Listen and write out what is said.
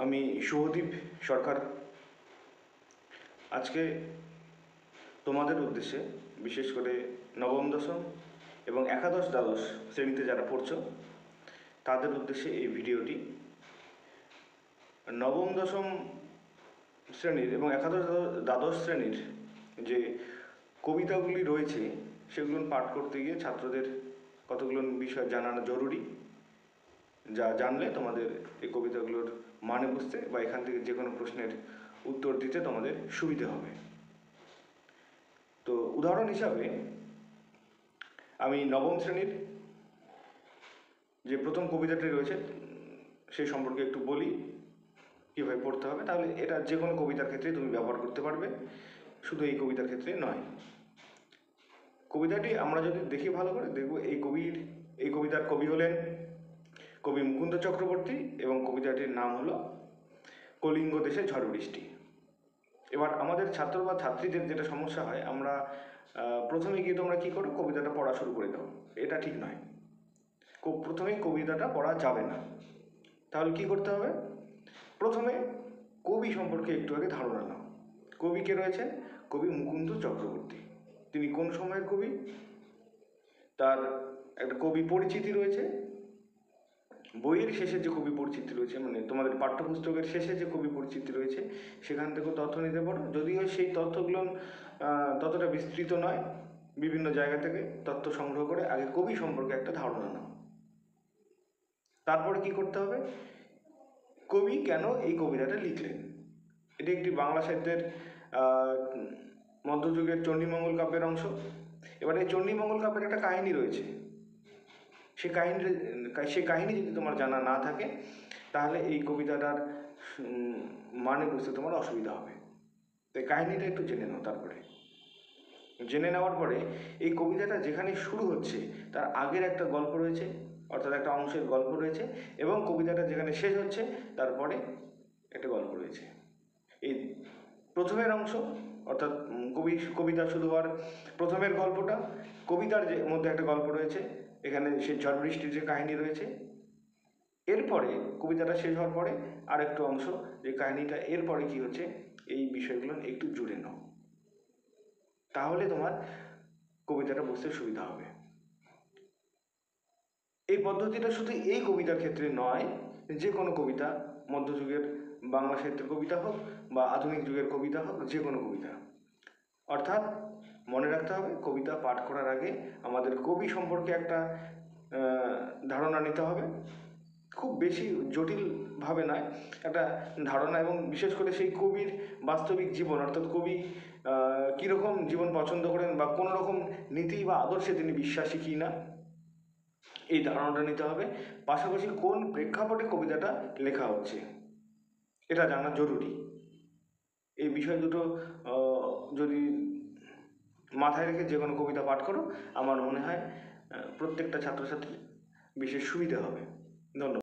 আমি শুভদীপ সরকার আজকে তোমাদের উদ্দেশ্যে, বিশেষ করে নবম দশম এবং একাদশ দ্বাদশ শ্রেণীতে যারা পড়ছো তাদের উদ্দেশ্যে এই ভিডিওটি। নবম দশম শ্রেণীর এবং একাদশ দ্বাদশ শ্রেণীর যে কবিতাগুলি রয়েছে সেগুলো পাঠ করতে গিয়ে ছাত্রদের কতগুলো বিষয় জানানো জরুরি, যা জানলে তোমাদের এই কবিতাগুলোর মানে বুঝতে বা এখান থেকে যে কোনো প্রশ্নের উত্তর দিতে তোমাদের সুবিধে হবে। তো উদাহরণ হিসাবে আমি নবম শ্রেণীর যে প্রথম কবিতাটি রয়েছে সেই সম্পর্কে একটু বলি, কীভাবে পড়তে হবে। তাহলে এটা যে কোনো কবিতার ক্ষেত্রে তুমি ব্যবহার করতে পারবে, শুধু এই কবিতার ক্ষেত্রে নয়। কবিতাটি আমরা যদি দেখি ভালো করে দেখব, এই কবিতার কবি হলেন কবি মুকুন্দ চক্রবর্তী এবং কবিতাটির নাম হলো কলিঙ্গ দেশে ঝড় বৃষ্টি। এবার আমাদের ছাত্র বা ছাত্রীদের যেটা সমস্যা হয়, আমরা প্রথমে গিয়ে তোমরা কী করো, কবিতাটা পড়া শুরু করে দাও। এটা ঠিক নয়, প্রথমেই কবিতাটা পড়া যাবে না। তাহলে কি করতে হবে, প্রথমে কবি সম্পর্কে একটু আগে ধারণা নাও। কবি কে রয়েছে, কবি মুকুন্দ চক্রবর্তী। তিনি কোন সময়ের কবি, তার একটা কবি পরিচিতি রয়েছে। বইয়ের শেষে যে কবি পরিচিতি রয়েছে, মানে তোমাদের পাঠ্যপুস্তকের শেষে যে কবি পরিচিতি রয়েছে, সেখান থেকেও তথ্য নিতে পারো। যদিও সেই তথ্যগুলো ততটা বিস্তৃত নয়, বিভিন্ন জায়গা থেকে তথ্য সংগ্রহ করে আগে কবি সম্পর্কে একটা ধারণা নাও। তারপরে কি করতে হবে, কবি কেন এই কবিতাটা লিখলেন। এটি একটি বাংলা সাহিত্যের মধ্যযুগের চণ্ডীমঙ্গল কাব্যের অংশ। এবার এই চণ্ডীমঙ্গল কাব্যের একটা কাহিনী রয়েছে। সেই কাহিনী যদি তোমার জানা না থাকে, তাহলে এই কবিতাটার মানে বুঝতে তোমার অসুবিধা হবে। তাই কাহিনীটা একটু জেনে নাও। তারপরে জেনে নেওয়ার পরে এই কবিতাটা যেখানে শুরু হচ্ছে তার আগের একটা গল্প রয়েছে, অর্থাৎ একটা অংশের গল্প রয়েছে, এবং কবিতাটা যেখানে শেষ হচ্ছে তারপরে একটা গল্প রয়েছে। এই প্রথমের অংশ, অর্থাৎ কবিতা শুরু হওয়ার প্রথমের গল্পটা, কবিতার যে মধ্যে একটা গল্প রয়েছে, এখানে সেই ঝড় বৃষ্টির যে কাহিনী রয়েছে। এরপরে কবিতাটা শেষ হওয়ার পরে আরেকটু অংশ, যে কাহিনীটা এরপরে কি হচ্ছে, এই বিষয়গুলো একটু জুড়ে নাও। তাহলে তোমার কবিতাটা বুঝতে সুবিধা হবে। এই পদ্ধতিটা শুধু এই কবিতার ক্ষেত্রে নয়, যে কোনো কবিতা, মধ্যযুগের বাংলা সাহিত্যের কবিতা হোক বা আধুনিক যুগের কবিতা হোক, যে কোনো কবিতা। অর্থাৎ মনে রাখতে হবে, কবিতা পাঠ করার আগে আমাদের কবি সম্পর্কে একটা ধারণা নিতে হবে। খুব বেশি জটিলভাবে নয়, একটা ধারণা, এবং বিশেষ করে সেই কবির বাস্তবিক জীবন, অর্থাৎ কবি কীরকম জীবন পছন্দ করেন বা কোনো রকম নীতি বা আদর্শে তিনি বিশ্বাসী কি না, এই ধারণাটা নিতে হবে। পাশাপাশি কোন প্রেক্ষাপটে কবিতাটা লেখা হচ্ছে এটা জানা জরুরি। এই বিষয় দুটো যদি মাথায় রেখে যে কোনো কবিতা পাঠ করো, আমার মনে হয় প্রত্যেকটা ছাত্রছাত্রীর বিশেষ সুবিধা হবে। ধন্যবাদ।